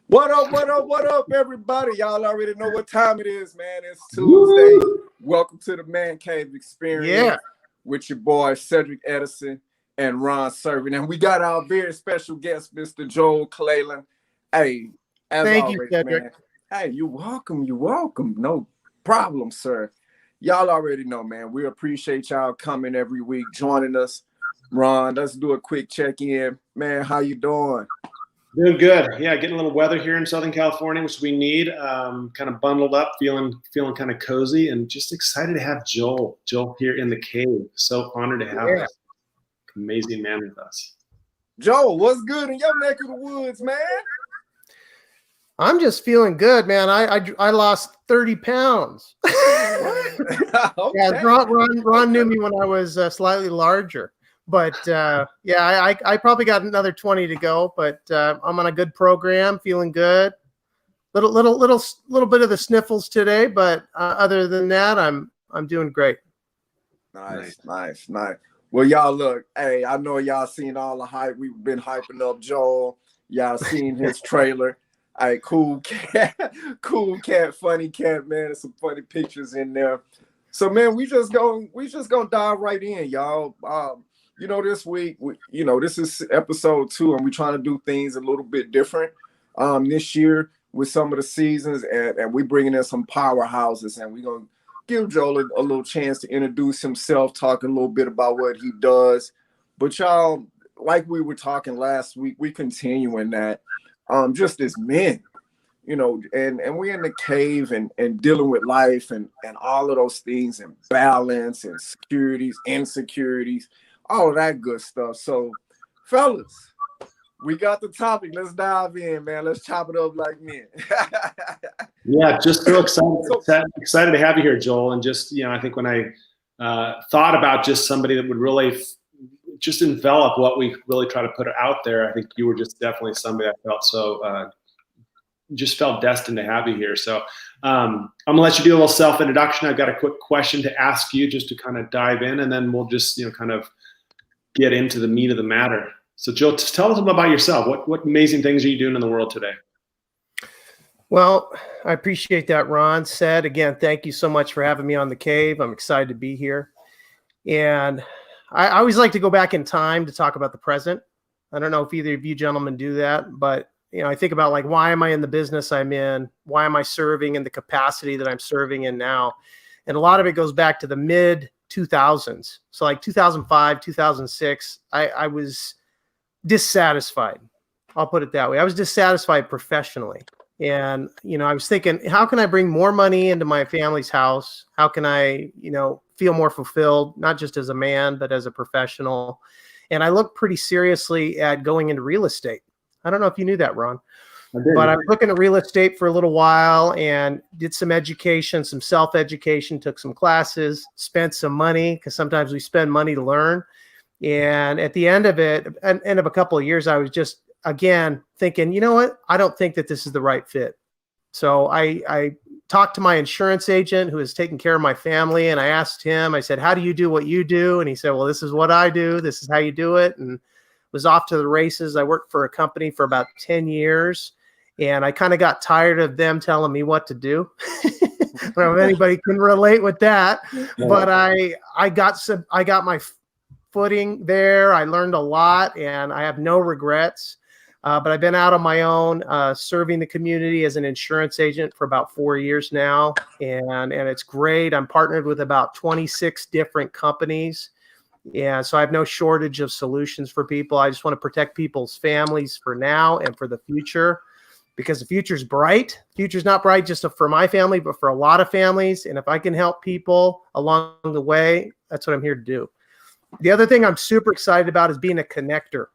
What up, what up, what up, everybody? Y'all already know what time it is, man. It's Tuesday. Welcome to the Man Cave Experience with your boy, Cedric Edison and Ron Servin. And we got our very special guest, Mr. Joel Clelland. Hey, as Thank always, you, Cedric. man. Hey, you're welcome. You're welcome. No problem, sir. Y'all already know, man. We appreciate y'all coming every week, joining us. Ron, let's do a quick check-in. Man, how you doing? Doing good. Yeah, getting a little weather here in Southern California, which we need. Kind of bundled up, feeling kind of cozy, and just excited to have Joel here in the cave. So honored to have this amazing man with us. Joel, what's good in your neck of the woods, man? I'm just feeling good, man. I lost 30 pounds. Okay. Yeah, Ron knew me when I was slightly larger. But I probably got another 20 to go. But I'm on a good program, feeling good. Little bit of the sniffles today, but other than that, I'm doing great. Nice. Well, y'all look. Hey, I know y'all seen all the hype. We've been hyping up Joel. Y'all seen his trailer. Hey, cool cat, funny cat, man. There's some funny pictures in there. So, man, we just gonna dive right in, y'all. This week, this is episode 2, and we're trying to do things a little bit different this year with some of the seasons, and we're bringing in some powerhouses, and we're going to give Joel a little chance to introduce himself, talking a little bit about what he does. But y'all, like we were talking last week, we continuing that just as men, and we're in the cave and dealing with life and all of those things and balance and insecurities, all of that good stuff. So, fellas, we got the topic. Let's dive in, man. Let's chop it up like men. Yeah, just so excited to have you here, Joel. And just, I think when I thought about just somebody that would really just envelop what we really try to put out there, I think you were just definitely somebody I felt so just felt destined to have you here. So I'm gonna let you do a little self-introduction. I've got a quick question to ask you just to kind of dive in, and then we'll just, kind of get into the meat of the matter. So Joel, just tell us about yourself. What amazing things are you doing in the world today? Well, I appreciate that, Ron said. Again, thank you so much for having me on the cave. I'm excited to be here. And I always like to go back in time to talk about the present. I don't know if either of you gentlemen do that, but I think about, like, why am I in the business I'm in? Why am I serving in the capacity that I'm serving in now? And a lot of it goes back to the mid 2000s. So like 2005, 2006, I was dissatisfied. I'll put it that way. I was dissatisfied professionally. And, I was thinking, how can I bring more money into my family's house? How can I, feel more fulfilled, not just as a man, but as a professional? And I looked pretty seriously at going into real estate. I don't know if you knew that, Ron. But I was looking at real estate for a little while and did some education, some self-education, took some classes, spent some money, because sometimes we spend money to learn. And at the end of a couple of years, I was just, again, thinking, you know what? I don't think that this is the right fit. So I talked to my insurance agent who is taking care of my family, and I asked him, I said, how do you do what you do? And he said, well, this is what I do. This is how you do it. And was off to the races. I worked for a company for about 10 years. And I kind of got tired of them telling me what to do. I don't know if anybody can relate with that, but I got my footing there. I learned a lot, and I have no regrets. But I've been out on my own, serving the community as an insurance agent for about 4 years now, and it's great. I'm partnered with about 26 different companies. Yeah, so I have no shortage of solutions for people. I just want to protect people's families for now and for the future, because the future's bright. Future's not bright just for my family, but for a lot of families. And if I can help people along the way, that's what I'm here to do. The other thing I'm super excited about is being a connector.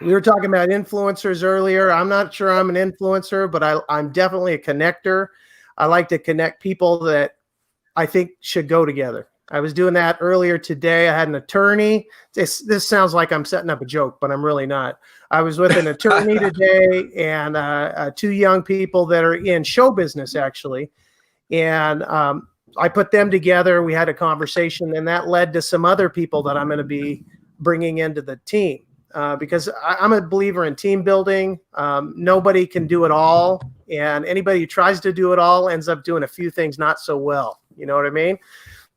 We were talking about influencers earlier. I'm not sure I'm an influencer, but I'm definitely a connector. I like to connect people that I think should go together. I was doing that earlier today. I had an attorney. This sounds like I'm setting up a joke, but I'm really not. I was with an attorney today and 2 young people that are in show business, actually. And I put them together. We had a conversation, and that led to some other people that I'm going to be bringing into the team. because I'm a believer in team building. Nobody can do it all. And anybody who tries to do it all ends up doing a few things not so well. You know what I mean?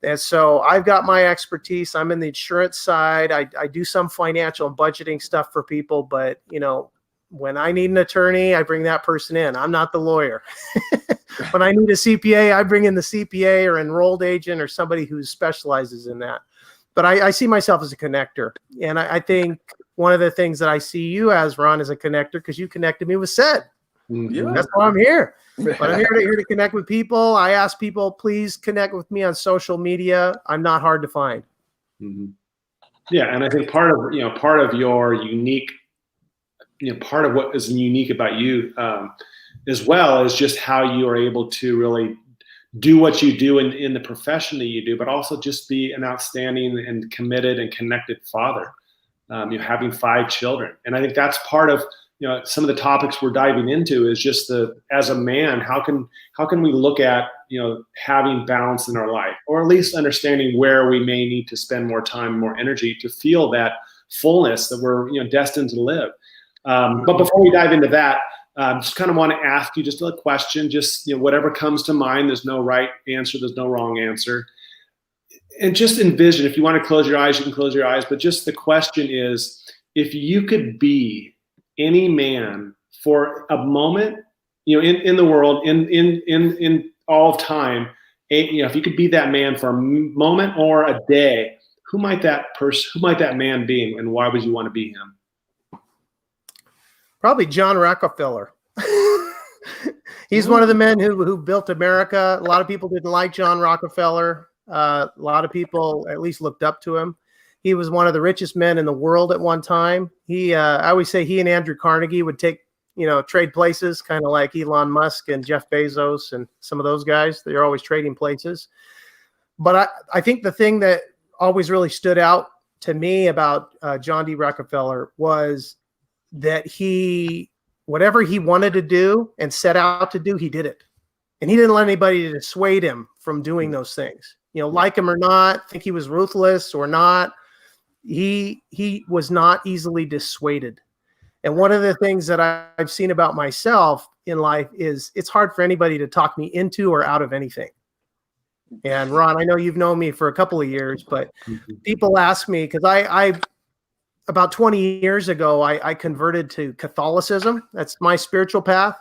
And so I've got my expertise. I'm in the insurance side. I do some financial and budgeting stuff for people, but when I need an attorney, I bring that person in. I'm not the lawyer. When I need a CPA, I bring in the CPA or enrolled agent or somebody who specializes in that. But I see myself as a connector. And I think one of the things that I see you as, Ron, is a connector, because you connected me with Sed. Yeah. That's why I'm here. But I'm here to connect with people. I ask people, please connect with me on social media. I'm not hard to find. Mm-hmm. Yeah, and I think part of your unique, part of what is unique about you as well is just how you are able to really do what you do in the profession that you do, but also just be an outstanding and committed and connected father. Having 5 children, and I think that's part of some of the topics we're diving into is just as a man, how can we look at having balance in our life, or at least understanding where we may need to spend more time, more energy to feel that fullness that we're destined to live. But before we dive into that, just kind of want to ask you just a question, just whatever comes to mind. There's no right answer, there's no wrong answer. And just envision, if you want to close your eyes, you can close your eyes. But just the question is, if you could be any man for a moment, in the world, in all of time, if you could be that man for a moment or a day, who might that man be, and why would you want to be him? Probably John Rockefeller. He's one of the men who built America. A lot of people didn't like John Rockefeller. A lot of people at least looked up to him. He was one of the richest men in the world at one time. I always say he and Andrew Carnegie would trade places, kind of like Elon Musk and Jeff Bezos and some of those guys. They're always trading places. But I think the thing that always really stood out to me about John D. Rockefeller was that whatever he wanted to do and set out to do, he did it. And he didn't let anybody dissuade him from doing those things. Like him or not, think he was ruthless or not, he was not easily dissuaded. And one of the things that I've seen about myself in life is it's hard for anybody to talk me into or out of anything. And Ron, I know you've known me for a couple of years, but people ask me, because I about 20 years ago, I converted to Catholicism. That's my spiritual path.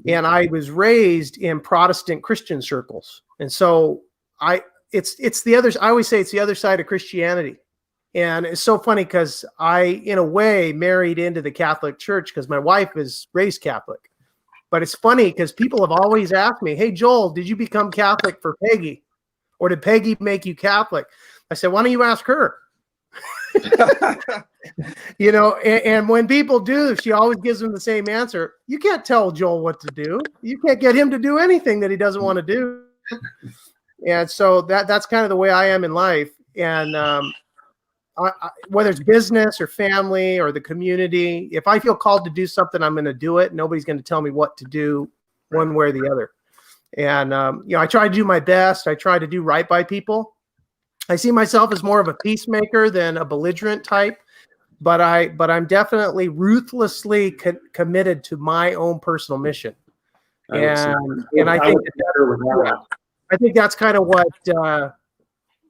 And I was raised in Protestant Christian circles. And so it's the other, I always say it's the other side of Christianity. And it's so funny because I, in a way, married into the Catholic Church because my wife is raised Catholic. But it's funny because people have always asked me, hey, Joel, did you become Catholic for Peggy? Or did Peggy make you Catholic? I said, why don't you ask her? And when people do, she always gives them the same answer. You can't tell Joel what to do. You can't get him to do anything that he doesn't want to do. And so that's kind of the way I am in life. And whether it's business or family or the community, if I feel called to do something, I'm going to do it. Nobody's going to tell me what to do one way or the other. And, I try to do my best. I try to do right by people. I see myself as more of a peacemaker than a belligerent type, but I'm definitely ruthlessly committed to my own personal mission. And I think that's kind of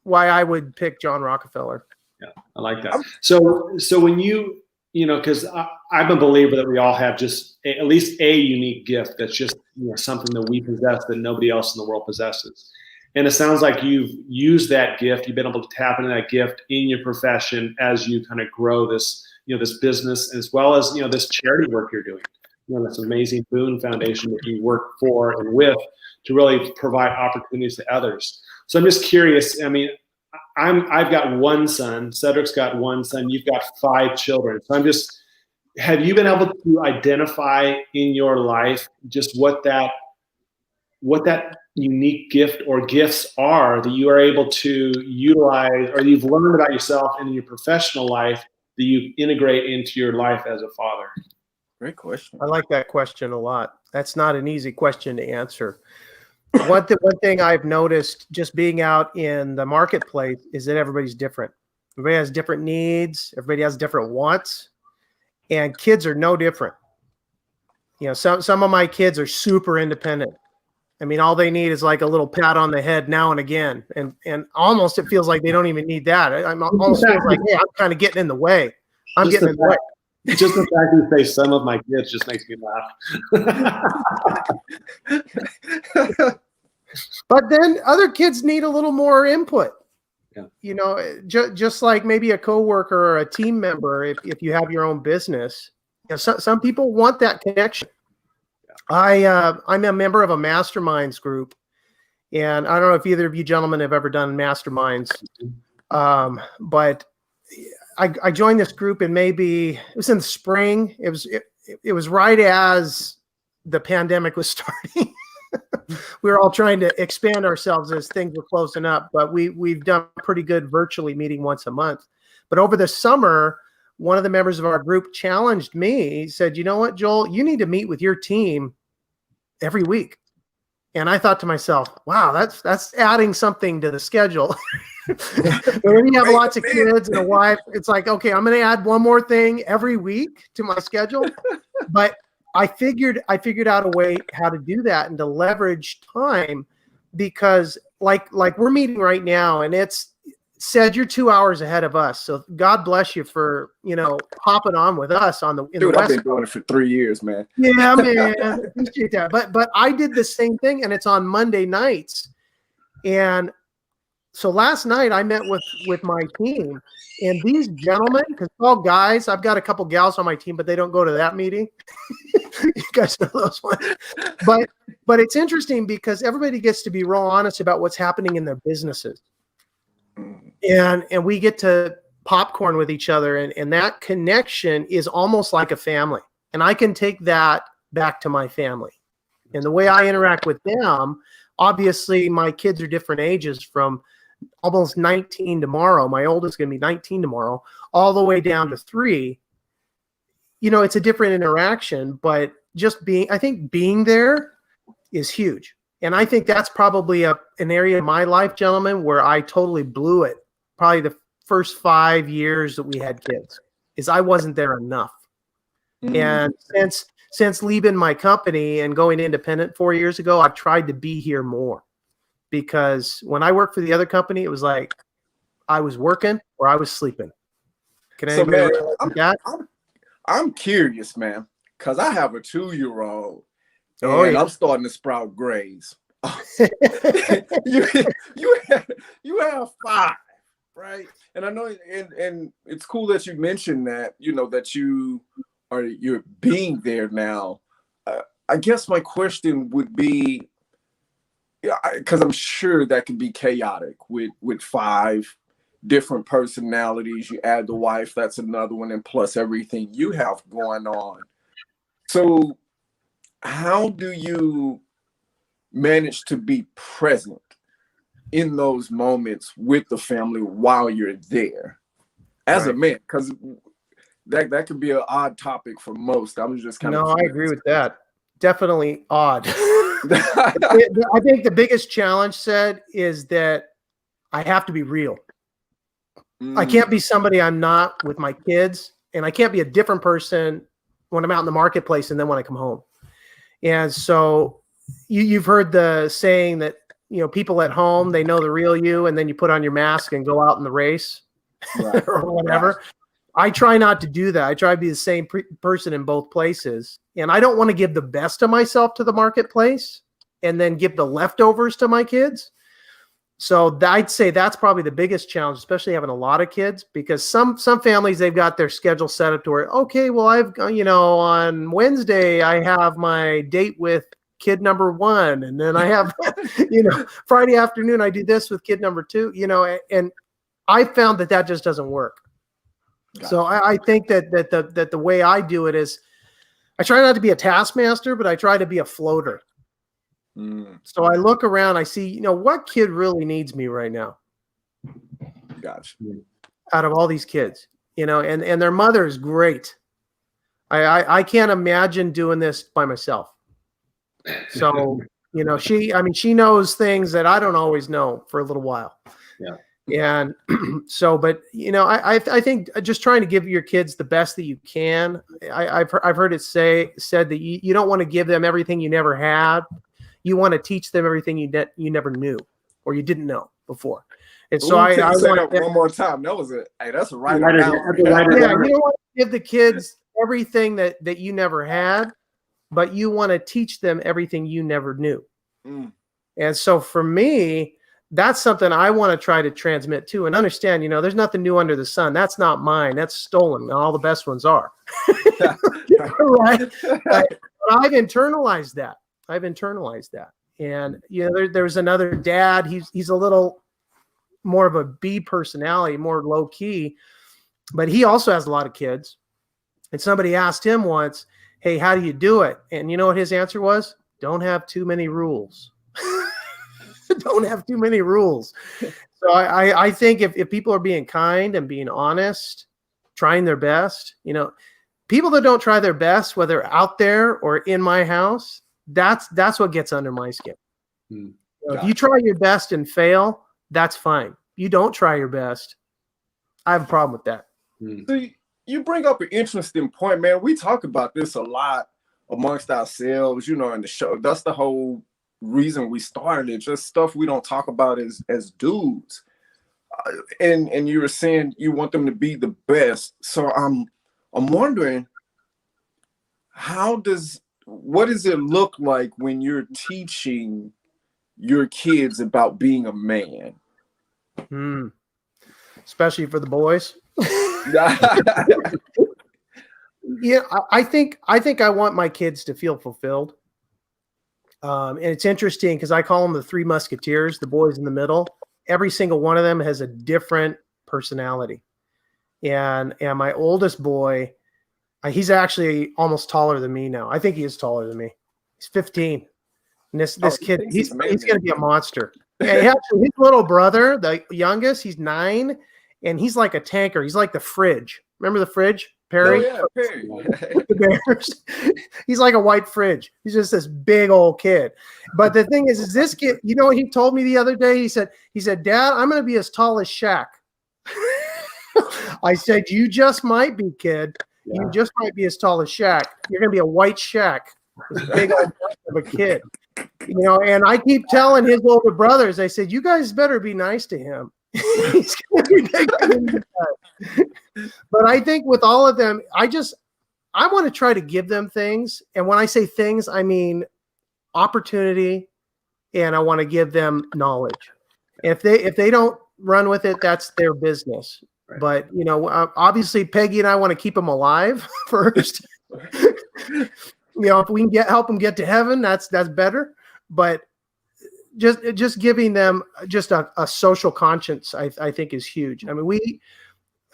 why I would pick John Rockefeller. Yeah, I like that. So when because I'm a believer that we all have just at least a unique gift that's just something that we possess that nobody else in the world possesses. And it sounds like you've used that gift. You've been able to tap into that gift in your profession as you kind of grow this, this business, as well as, this charity work you're doing. This amazing Boone Foundation that you work for and with to really provide opportunities to others. So I'm just curious. I mean, I've got one son. Cedric's got one son. You've got 5 children. So have you been able to identify in your life just what that unique gift or gifts are that you are able to utilize, or you've learned about yourself and in your professional life that you integrate into your life as a father? Great question. I like that question a lot. That's not an easy question to answer. One thing I've noticed just being out in the marketplace is that everybody's different. Everybody has different needs. Everybody has different wants, and kids are no different. You know, some of my kids are super independent. I mean, all they need is like a little pat on the head now and again, and almost it feels like they don't even need that. I'm almost feels like, hey, I'm kind of getting in the way. I'm getting in the way. Just the fact that you say some of my kids just makes me laugh. But then other kids need a little more input. Yeah. You know, just like maybe a coworker or a team member, if you have your own business, you know, some people want that connection. Yeah. I'm a member of a masterminds group, and I don't know if either of you gentlemen have ever done masterminds, but I joined this group and maybe it was in the spring. It was right as the pandemic was starting. We were all trying to expand ourselves as things were closing up, but we've done pretty good virtually meeting once a month. But over the summer, one of the members of our group challenged me. He said, "You know what, Joel, you need to meet with your team every week." And I thought to myself, wow, that's adding something to the schedule. When you have lots of kids and a wife, it's like, okay, I'm going to add one more thing every week to my schedule. But I figured out a way how to do that and to leverage time, because like we're meeting right now, and it's said you're 2 hours ahead of us. So God bless you for, you know, hopping on with us on the Dude, I've been doing it for 3 years, man. Yeah, man. I appreciate that. But I did the same thing, and it's on Monday nights. And so last night I met with my team, and these gentlemen, because all guys, I've got a couple gals on my team, but they don't go to that meeting. You guys know those ones. But it's interesting because everybody gets to be real honest about what's happening in their businesses. And we get to popcorn with each other, and that connection is almost like a family. And I can take that back to my family. And the way I interact with them, obviously my kids are different ages, from almost 19 tomorrow. My oldest is going to be 19 tomorrow, all the way down to 3. You know, it's a different interaction, but just I think being there is huge. And I think that's probably an area of my life, gentlemen, where I totally blew it. Probably the first 5 years that we had kids, is I wasn't there enough. Mm-hmm. And since leaving my company and going independent 4 years ago, I've tried to be here more, because when I worked for the other company, it was like I was working or I was sleeping. Can so, man, I'm curious, man, because I have a 2-year-old. Oh, yeah. I'm starting to sprout grays. you have 5, right? And I know, and it's cool that you mentioned that, you know, that you're being there now. I guess my question would be, because I'm sure that can be chaotic with 5 different personalities. You add the wife, that's another one, and plus everything you have going on. So how do you manage to be present in those moments with the family while you're there as a man? Because that could be an odd topic for most. I was just kind of. No, I agree with that. Definitely odd. I think the biggest challenge, is that I have to be real. I can't be somebody I'm not with my kids, and I can't be a different person when I'm out in the marketplace and then when I come home. And so you've heard the saying that, you know, people at home, they know the real you, and then you put on your mask and go out in the race, right, or whatever. Right. I try not to do that. I try to be the same person in both places. And I don't want to give the best of myself to the marketplace and then give the leftovers to my kids. So I'd say that's probably the biggest challenge, especially having a lot of kids, because some families, they've got their schedule set up to where, okay, well, on Wednesday, I have my date with kid number 1. And then I have, Friday afternoon, I do this with kid number 2, and I found that just doesn't work. Gotcha. So I think that the way I do it is I try not to be a taskmaster, but I try to be a floater. So I look around, I see, what kid really needs me right now? Gotcha. Out of all these kids, and their mother is great. I can't imagine doing this by myself. So, she knows things that I don't always know for a little while. Yeah. And so, but you know, I think just trying to give your kids the best that you can. I've heard it said that you don't want to give them everything you never had. You want to teach them everything you never knew or you didn't know before. And so Ooh, can I you say want that one more time. That was it. Hey, that's a right Yeah, you don't want to give the kids everything that you never had, but you want to teach them everything you never knew. Mm. And so for me, that's something I want to try to transmit too, and understand, you know, there's nothing new under the sun. That's not mine. That's stolen. All the best ones are. Right? But I've internalized that. And you know, there's another dad. He's a little more of a B personality, more low key, but he also has a lot of kids. And somebody asked him once, "Hey, how do you do it?" And you know what his answer was? Don't have too many rules. Don't have too many rules. So I think if people are being kind and being honest, trying their best, you know, people that don't try their best, whether out there or in my house, that's what gets under my skin. You know, if you try your best and fail, that's fine. You don't try your best, I have a problem with that. See, you bring up an interesting point, man. We talk about this a lot amongst ourselves, you know, in the show. That's the whole reason we started it. Just stuff we don't talk about as dudes. And you were saying you want them to be the best. So I'm wondering, what does it look like when you're teaching your kids about being a man? Especially for the boys. Yeah, I think I want my kids to feel fulfilled. And it's interesting because I call them the three musketeers, the boys in the middle. Every single one of them has a different personality. And my oldest boy, he's actually almost taller than me now. I think he is taller than me. He's 15. And this kid, he's going to be a monster. And actually, his little brother, the youngest, he's 9, and he's like a tanker. He's like the fridge. Remember the fridge, Perry? Oh, yeah, Perry. The Bears. He's like a white fridge. He's just this big old kid. But the thing is this kid, you know what he told me the other day? He said, Dad, I'm going to be as tall as Shaq. I said, you just might be, kid. Yeah. You just might be as tall as Shaq. You're going to be a white Shaq. This big old of a kid. You know, and I keep telling his older brothers, I said, you guys better be nice to him. He's gonna be bigger than you guys. But I think with all of them, I want to try to give them things. And when I say things, I mean opportunity, and I want to give them knowledge. If they don't run with it, that's their business. Right. But you know, obviously Peggy and I want to keep them alive first. You know, if we can help them get to heaven, that's better. But just giving them just a social conscience, I think, is huge. I mean,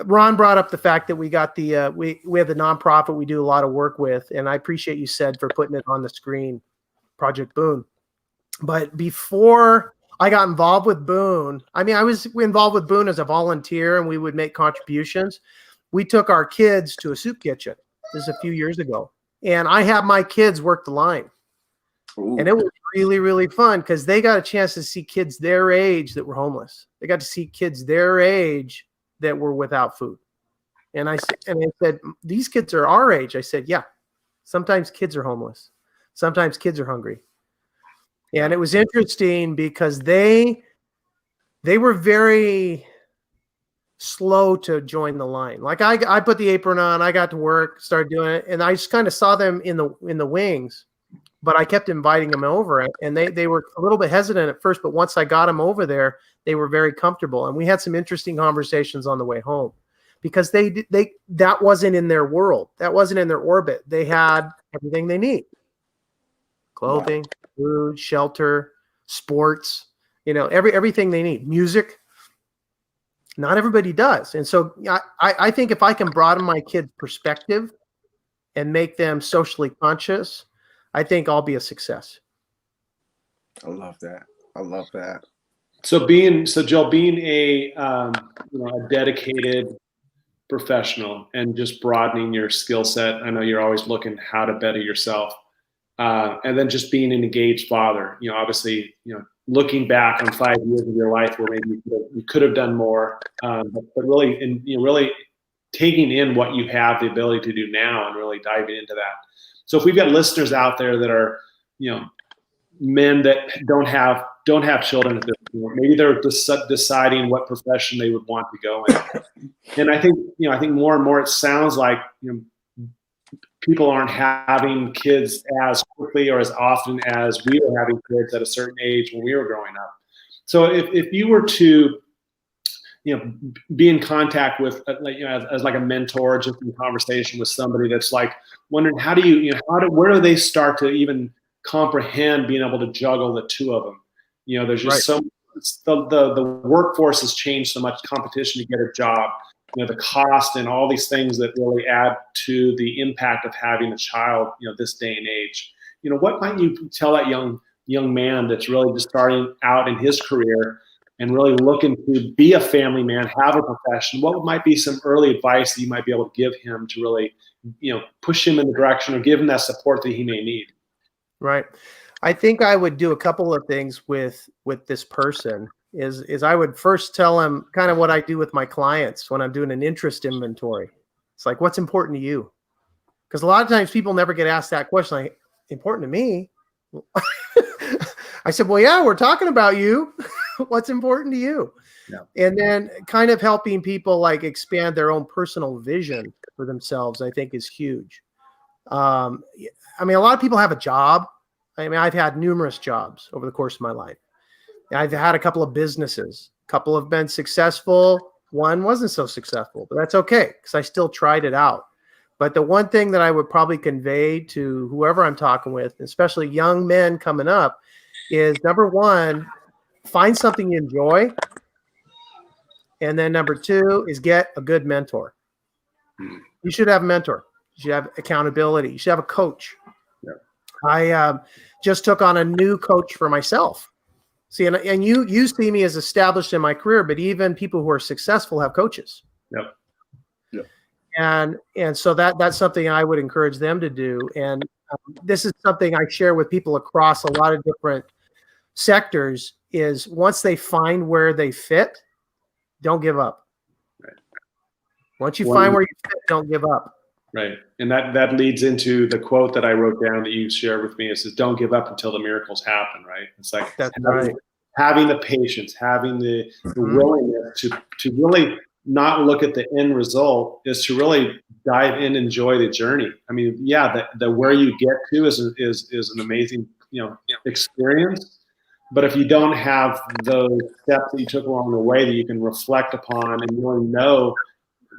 Ron brought up the fact that we got we have the nonprofit we do a lot of work with, and I appreciate you said for putting it on the screen, Project Boone. But before I got involved with Boone, I mean, I was involved with Boone as a volunteer, and we would make contributions. We took our kids to a soup kitchen. This is a few years ago. And I had my kids work the line. Ooh. And it was really, really fun because they got a chance to see kids their age that were homeless. They got to see kids their age that were without food. And I said, these kids are our age. I said, yeah, sometimes kids are homeless. Sometimes kids are hungry. And it was interesting because they were very slow to join the line. Like I put the apron on, I got to work, started doing it, and I just kind of saw them in the wings, but I kept inviting them over, and they were a little bit hesitant at first, but once I got them over there, they were very comfortable, and we had some interesting conversations on the way home because that wasn't in their world, that wasn't in their orbit. They had everything they need: clothing, food, shelter, sports, you know, everything they need, music. Not everybody does. And so I think if I can broaden my kids' perspective and make them socially conscious, I think I'll be a success. I love that. So Joel, being a dedicated professional and just broadening your skill set. I know you're always looking how to better yourself. And then just being an engaged father, you know, obviously, you know, looking back on 5 years of your life where maybe you could have done more, but really, and really taking in what you have the ability to do now and really diving into that. So if we've got listeners out there that are, men that don't have children at this point, maybe they're deciding what profession they would want to go in. And I think more and more it sounds like, people aren't having kids as quickly or as often as we were having kids at a certain age when we were growing up. So if you were to, be in contact with, as like a mentor, just in conversation with somebody that's like wondering where do they start to even comprehend being able to juggle the two of them? There's just the workforce has changed so much, competition to get a job, the cost and all these things that really add to the impact of having a child, this day and age. What might you tell that young man that's really just starting out in his career and really looking to be a family man, have a profession? What might be some early advice that you might be able to give him to really, push him in the direction or give him that support that he may need? Right. I think I would do a couple of things with this person. Is I would first tell him kind of what I do with my clients when I'm doing an interest inventory. It's like, what's important to you? Because a lot of times people never get asked that question, like, important to me? I said, well, yeah, we're talking about you. What's important to you? Yeah. And then kind of helping people like expand their own personal vision for themselves, I think is huge. A lot of people have a job. I've had numerous jobs over the course of my life. I've had a couple of businesses. A couple have been successful. One wasn't so successful, but that's okay because I still tried it out. But the one thing that I would probably convey to whoever I'm talking with, especially young men coming up, is number one, find something you enjoy. And then number two is get a good mentor. You should have a mentor. You should have accountability. You should have a coach. Yeah. I just took on a new coach for myself. See, and you see me as established in my career, but even people who are successful have coaches. Yep. Yep. And so that's something I would encourage them to do. And this is something I share with people across a lot of different sectors is once they find where they fit, don't give up. Right. Once you find where you fit, don't give up. Right. And that leads into the quote that I wrote down that you shared with me. It says, don't give up until the miracles happen. Right. It's like having the patience, having the willingness to really not look at the end result, is to really dive in and enjoy the journey. The where you get to is an amazing, experience. But if you don't have those steps that you took along the way that you can reflect upon and really know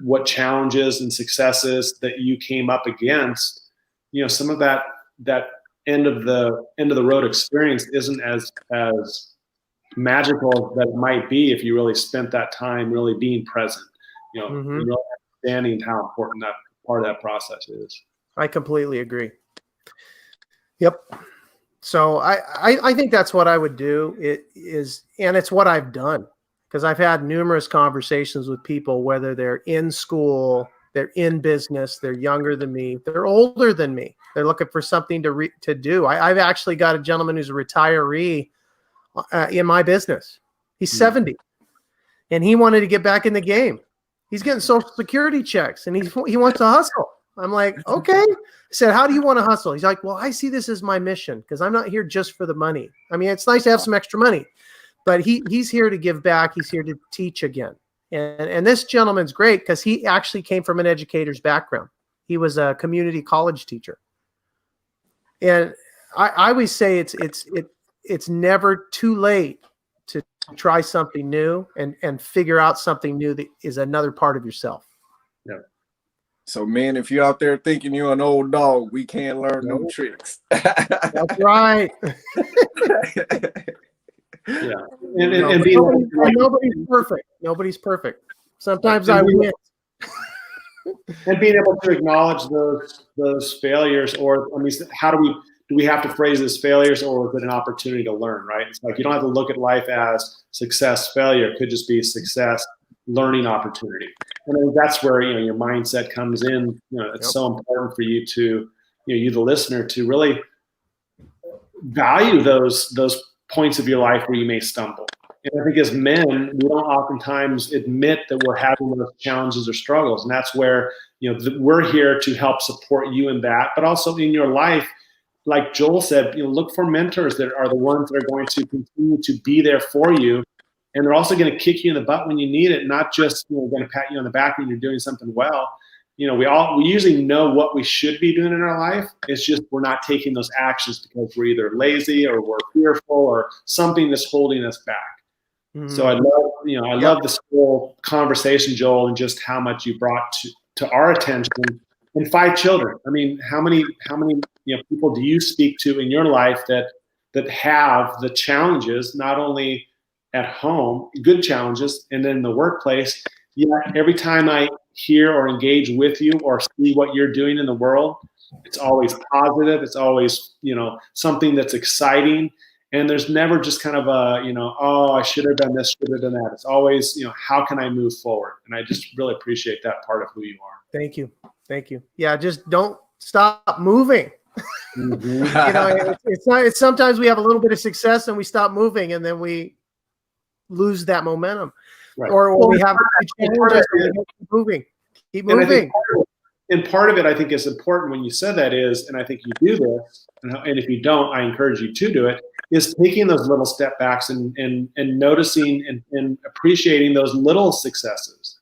what challenges and successes that you came up against, some of that end of the road experience isn't as magical that it might be if you really spent that time really being present, and really understanding how important that part of that process is. I completely agree. Yep. So I think that's what I would do. And it's what I've done. Because I've had numerous conversations with people, whether they're in school, they're in business, they're younger than me, they're older than me. They're looking for something to do. I've actually got a gentleman who's a retiree in my business. He's 70, and he wanted to get back in the game. He's getting Social Security checks, and he wants to hustle. I'm like, okay. I said, how do you want to hustle? He's like, well, I see this as my mission because I'm not here just for the money. It's nice to have some extra money. But he's here to give back. He's here to teach again. And this gentleman's great because he actually came from an educator's background. He was a community college teacher. And I always say it's never too late to try something new and figure out something new that is another part of yourself. Yeah. So, man, if you're out there thinking you're an old dog, we can't learn new tricks. That's right. Yeah, nobody's perfect. Nobody's perfect. Sometimes I win. And being able to acknowledge those failures, or how do we have to phrase this failures, or is it an opportunity to learn? Right? It's like you don't have to look at life as success, failure. It could just be success, learning opportunity. And I think that's where your mindset comes in. It's so important for you to you the listener to really value those points of your life where you may stumble. And I think as men, we don't oftentimes admit that we're having those challenges or struggles. And that's where, we're here to help support you in that, but also in your life. Like Joel said, look for mentors that are the ones that are going to continue to be there for you. And they're also going to kick you in the butt when you need it, not just going to pat you on the back when you're doing something well. We usually know what we should be doing in our life. It's just we're not taking those actions because we're either lazy or we're fearful or something that's holding us back. Mm-hmm. So I love this whole conversation, Joel, and just how much you brought to our attention. And 5 children. I mean, how many people do you speak to in your life that have the challenges, not only at home, good challenges, and then in the workplace? Every time I hear or engage with you or see what you're doing in the world, it's always positive. It's always, something that's exciting. And there's never just kind of oh, I should have done this, should have done that. It's always, how can I move forward? And I just really appreciate that part of who you are. Thank you. Yeah, just don't stop moving. Mm-hmm. It's sometimes we have a little bit of success and we stop moving and then we lose that momentum. Right. Or when we have keep moving. And part of it, I think, is important when you said that is, and I think you do this, and if you don't, I encourage you to do it, is taking those little step backs and noticing and appreciating those little successes.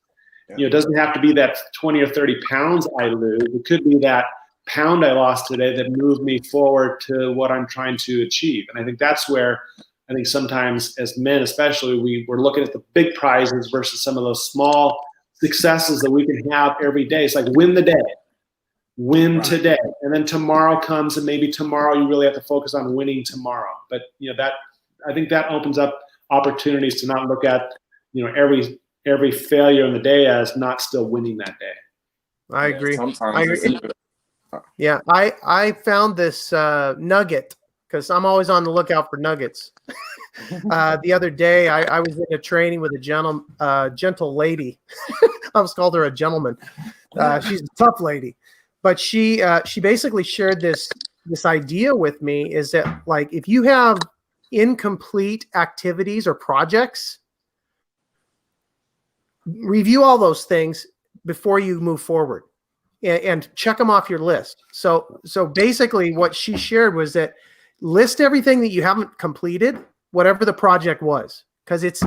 Yeah. It doesn't have to be that 20 or 30 pounds I lose. It could be that pound I lost today that moved me forward to what I'm trying to achieve. And I think that's where I think sometimes as men especially, we're looking at the big prizes versus some of those small successes that we can have every day. It's like win the day, win today. And then tomorrow comes and maybe tomorrow you really have to focus on winning tomorrow. But that I think that opens up opportunities to not look at, every failure in the day as not still winning that day. I agree. Yeah, I found this nugget because I'm always on the lookout for nuggets. The other day, I was in a training with a gentle lady. I almost called her a gentleman. She's a tough lady, but she basically shared this idea with me is that like if you have incomplete activities or projects, review all those things before you move forward and check them off your list. So basically what she shared was that list everything that you haven't completed, whatever the project was, because it's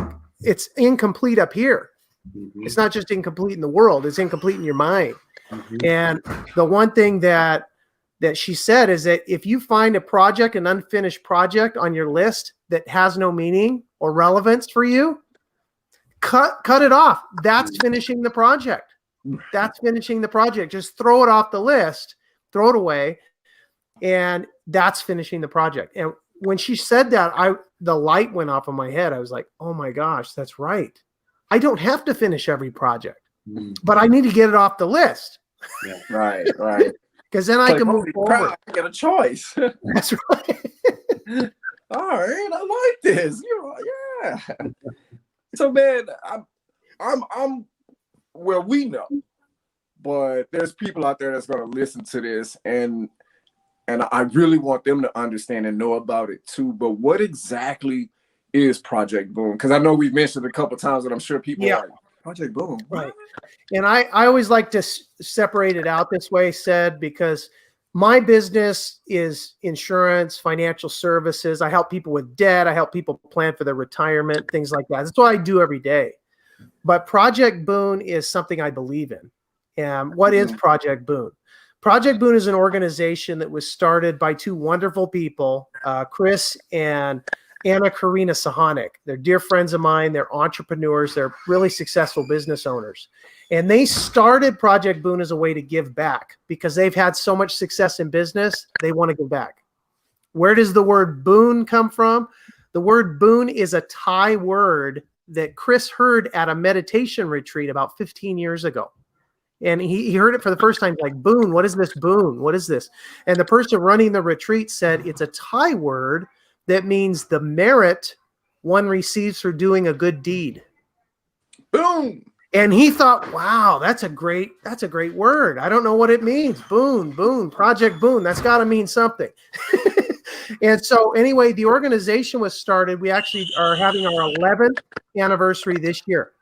incomplete up here. Mm-hmm. It's not just incomplete in the world, it's incomplete in your mind. Mm-hmm. And the one thing that she said is that if you find an unfinished project on your list that has no meaning or relevance for you, cut it off. That's finishing the project. Just throw it off the list, throw it away. And that's finishing the project. And when she said that, the light went off in my head. I was like, oh my gosh, that's right. I don't have to finish every project, but I need to get it off the list. Yeah. Right. Because then I can move forward. I get a choice. That's right. All right, I like this. Yeah. So man, I'm well, we know, but there's people out there that's going to listen to this, and I really want them to understand and know about it too. But what exactly is Project Boone? Because I know we've mentioned it a couple of times, and I'm sure people are like, Project Boone, right? And I always like to separate it out this way, because my business is insurance, financial services. I help people with debt. I help people plan for their retirement, things like that. That's what I do every day. But Project Boone is something I believe in. And what is Project Boone? Project Boone is an organization that was started by 2 wonderful people, Chris and Anna Karina Sahanic. They're dear friends of mine. They're entrepreneurs. They're really successful business owners. And they started Project Boone as a way to give back because they've had so much success in business. They want to give back. Where does the word boon come from? The word boon is a Thai word that Chris heard at a meditation retreat about 15 years ago. And he heard it for the first time, like, boon, what is this boon? What is this? And the person running the retreat said it's a Thai word that means the merit one receives for doing a good deed. Boom. And he thought, wow, that's a great word. I don't know what it means. Boon, Project Boone. That's got to mean something. And so anyway, the organization was started. We actually are having our 11th anniversary this year.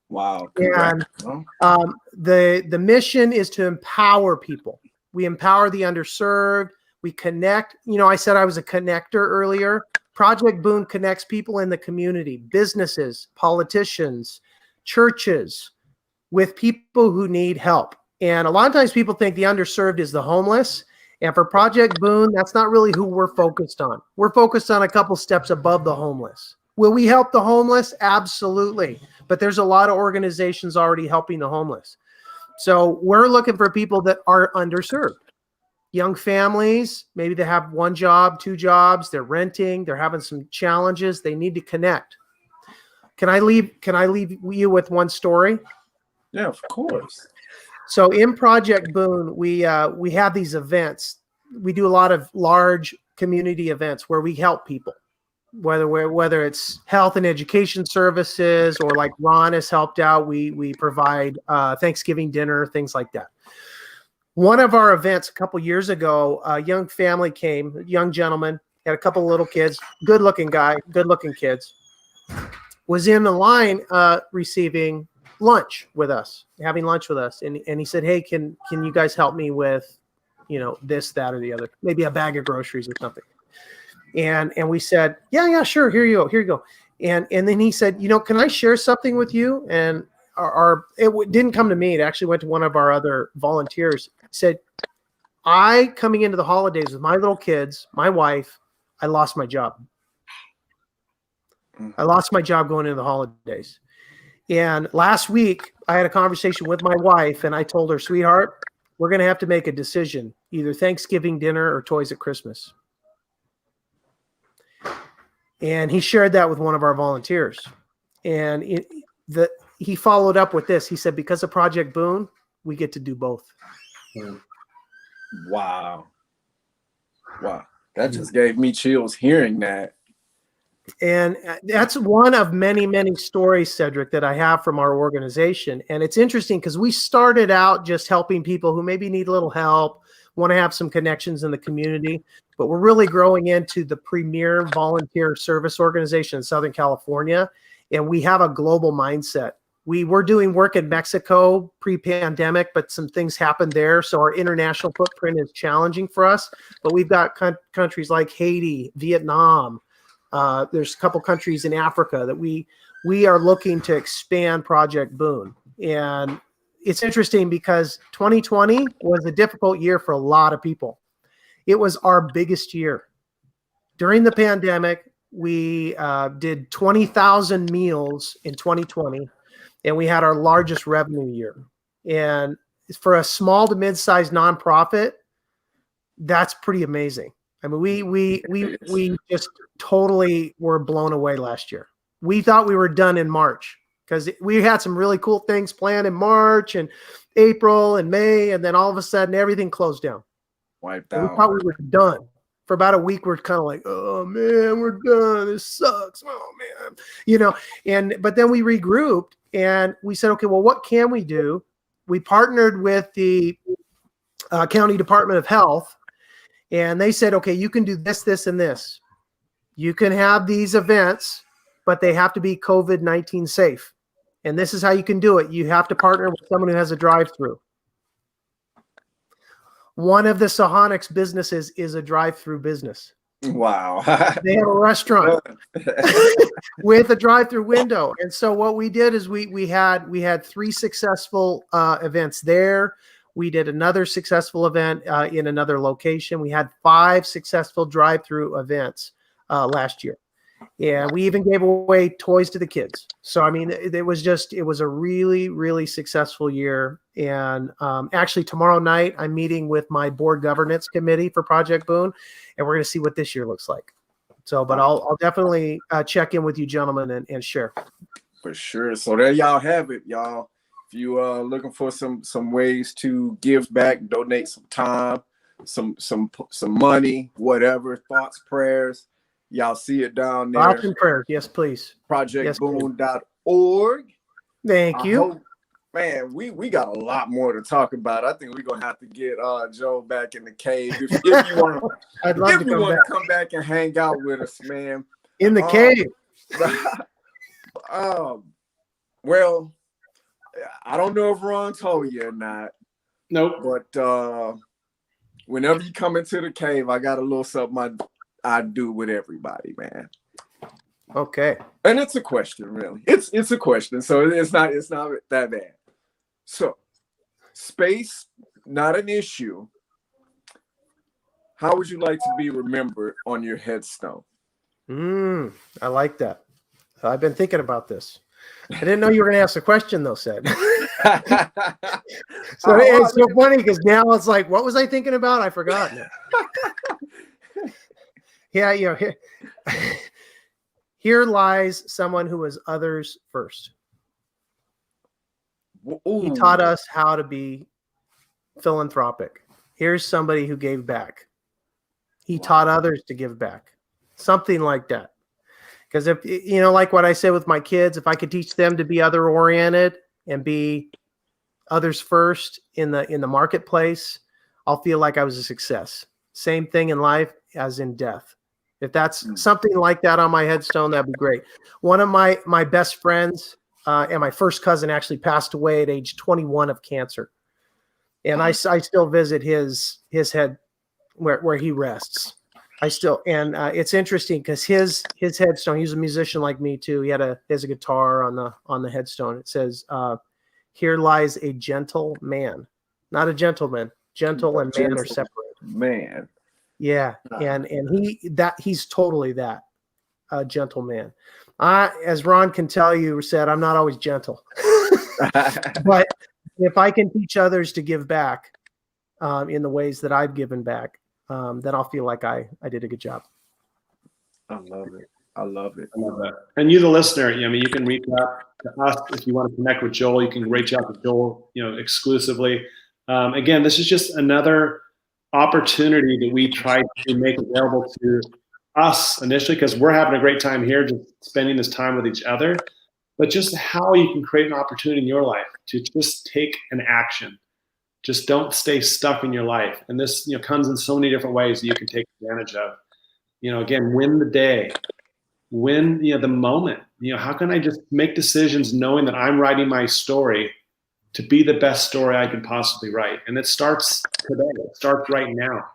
Wow. And the mission is to empower people. We empower the underserved. We connect. You know, I said I was a connector earlier. Project Boone connects people in the community, businesses, politicians, churches, with people who need help. And a lot of times people think the underserved is the homeless. And for Project Boone, that's not really who we're focused on. We're focused on a couple steps above the homeless. Will we help the homeless? Absolutely. But there's a lot of organizations already helping the homeless. So we're looking for people that are underserved. Young families, maybe they have 1 job, 2 jobs, they're renting, they're having some challenges, they need to connect. Can I leave you with one story? Yeah, of course. So in Project Boone, we have these events. We do a lot of large community events where we help people, whether it's health and education services, or like Ron has helped out. We provide Thanksgiving dinner, things like that. One of our events a couple years ago, a young family came, a young gentleman, had a couple little kids, good-looking kids, was in the line receiving lunch with us, having lunch with us. And he said, hey, can you guys help me with, you know, this, that, or the other, maybe a bag of groceries or something. And we said, yeah, sure. Here you go. And then he said, you know, can I share something with you? And it didn't come to me. It actually went to one of our other volunteers. He said, coming into the holidays with my little kids, my wife, I lost my job. I lost my job going into the holidays. And last week I had a conversation with my wife and I told her, sweetheart, we're going to have to make a decision, either Thanksgiving dinner or toys at Christmas. And he shared that with one of our volunteers. And he followed up with this. He said, because of Project Boone, we get to do both. Wow. That just gave me chills hearing that. And that's one of many, many stories, Cedric, that I have from our organization. And it's interesting because we started out just helping people who maybe need a little help, want to have some connections in the community, but we're really growing into the premier volunteer service organization in Southern California. And we have a global mindset. We were doing work in Mexico pre-pandemic, but some things happened there. So our international footprint is challenging for us, but we've got countries like Haiti, Vietnam. There's a couple countries in Africa that we are looking to expand Project Boone. And it's interesting because 2020 was a difficult year for a lot of people. It was our biggest year. During the pandemic, we did 20,000 meals in 2020, and we had our largest revenue year. And for a small to mid-sized nonprofit, that's pretty amazing. I mean, we just totally were blown away last year. We thought we were done in March because we had some really cool things planned in March and April and May, and then all of a sudden everything closed down. Wiped out. We out. thought we were done. For about a week, we're kind of like, oh man, we're done. This sucks. Oh man, you know. But then we regrouped and we said, okay, well, what can we do? We partnered with the County Department of Health. And they said, okay, you can do this, this, and this. You can have these events, but they have to be COVID-19 safe. And this is how you can do it. You have to partner with someone who has a drive-through. One of the Sahonics businesses is a drive-through business. Wow. They have a restaurant with a drive-through window. And so what we did is we had 3 successful events there. We did another successful event in another location. We had 5 successful drive-through events last year. And we even gave away toys to the kids. So, I mean, it was a really, really successful year. And actually tomorrow night, I'm meeting with my board governance committee for Project Boone, and we're going to see what this year looks like. So, but I'll definitely check in with you gentlemen and share. For sure. So there y'all have it, y'all. If you are looking for some ways to give back, donate some time, some money, whatever, thoughts, prayers, y'all see it down there. Thoughts and prayers, yes, please. ProjectBoone.org. Thank you. Man, we got a lot more to talk about. I think we're gonna have to get Joe back in the cave if you want to. I'd love to come back and hang out with us, man. In the cave. Well, I don't know if Ron told you or not. Nope. But whenever you come into the cave, I got a little something I do with everybody, man. Okay. And it's a question, really. It's a question, so it's not that bad. So, space, not an issue. How would you like to be remembered on your headstone? I like that. I've been thinking about this. I didn't know you were going to ask a question, though, Sid. So it's so funny because now it's like, what was I thinking about? I forgot. Yeah, here lies someone who was others first. Ooh. He taught us how to be philanthropic. Here's somebody who gave back. He taught others to give back. Something like that. Because if, like what I said with my kids, if I could teach them to be other oriented and be others first in the marketplace, I'll feel like I was a success. Same thing in life as in death. If that's something like that on my headstone, that'd be great. One of my best friends and my first cousin actually passed away at age 21 of cancer. And I still visit his head where he rests. It's interesting because his headstone, he was a musician like me too. He has a guitar on the headstone. It says, here lies a gentle man, not a gentleman. Gentle and man are separate. Man. Yeah. And he's totally that, a gentle man. As Ron can tell you, said, I'm not always gentle, but if I can teach others to give back in the ways that I've given back, then I'll feel like I did a good job. I love it. I love that. And you, the listener, you can reach out to us if you want to connect with Joel. You can reach out to Joel, exclusively. Again, this is just another opportunity that we try to make available to us initially, because we're having a great time here, just spending this time with each other. But just how you can create an opportunity in your life to just take an action. Just don't stay stuck in your life. And this, comes in so many different ways that you can take advantage of. Again, win the day, win, the moment. How can I just make decisions knowing that I'm writing my story to be the best story I can possibly write? And it starts today. It starts right now.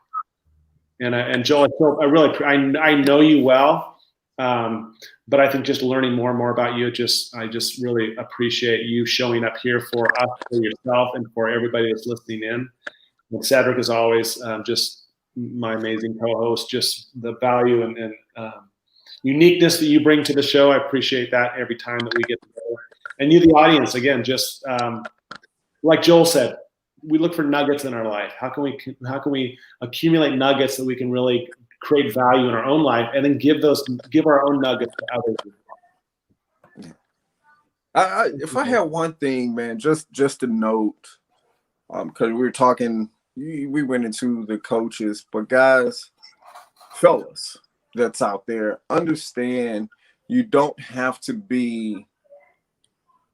And Joel, I know you well, but I think just learning more and more about you, I just really appreciate you showing up here for us, for yourself, and for everybody that's listening in. And Cedric, is always, just my amazing co-host. Just the value and uniqueness that you bring to the show. I appreciate that every time that we get together. And you, the audience, again, just like Joel said, we look for nuggets in our life. How can we accumulate nuggets that we can really create value in our own life, and then give our own nuggets to others? If I had one thing, man, just to note, because we were talking, we went into the coaches, but guys, fellas that's out there, understand you don't have to be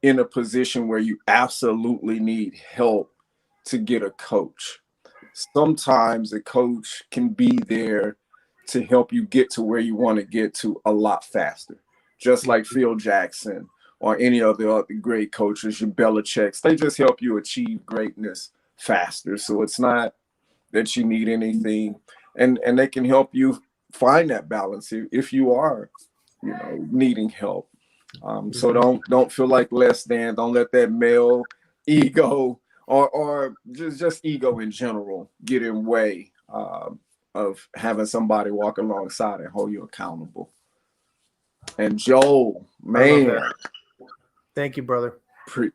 in a position where you absolutely need help to get a coach. Sometimes a coach can be there to help you get to where you want to get to a lot faster. Just like Phil Jackson or any of the other great coaches, your Belichick's, they just help you achieve greatness faster. So it's not that you need anything, and they can help you find that balance if you are, needing help. So don't feel like less than. Don't let that male ego or just ego in general get in way of having somebody walk alongside and hold you accountable. And Joel, man, thank you, brother.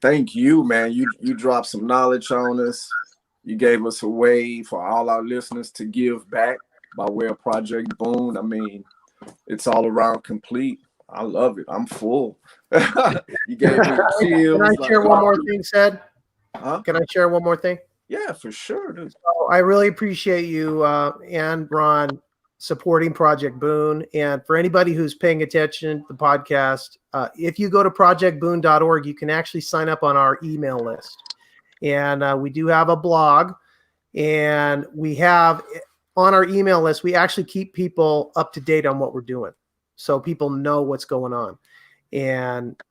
Thank you, man. You dropped some knowledge on us. You gave us a way for all our listeners to give back by way of Project Boone. I mean, it's all around complete. I love it. I'm full. You gave me chills. Can I share one more thing, Sid? Huh? Can I share one more thing? Yeah, for sure, dude. So I really appreciate you and Ron supporting Project Boone. And for anybody who's paying attention to the podcast, if you go to projectboone.org, you can actually sign up on our email list. And we do have a blog, and we have on our email list, we actually keep people up to date on what we're doing, so people know what's going on. And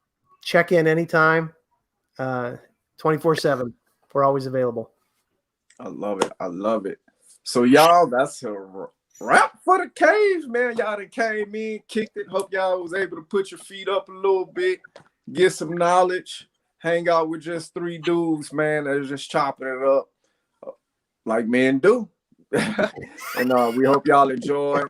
check in anytime, 24/7. We're always available. I love it. I love it. So y'all, that's a wrap for the Cave, man. Y'all that came in, kicked it. Hope y'all was able to put your feet up a little bit, get some knowledge, hang out with just three dudes, man, that are just chopping it up like men do. And we hope y'all enjoy.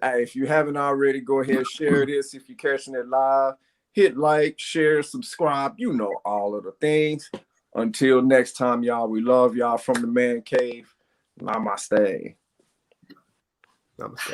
Hey, if you haven't already, go ahead and share this. If you're catching it live, hit like, share, subscribe. You know all of the things. Until next time, y'all, we love y'all from the Man Cave. Namaste. Namaste.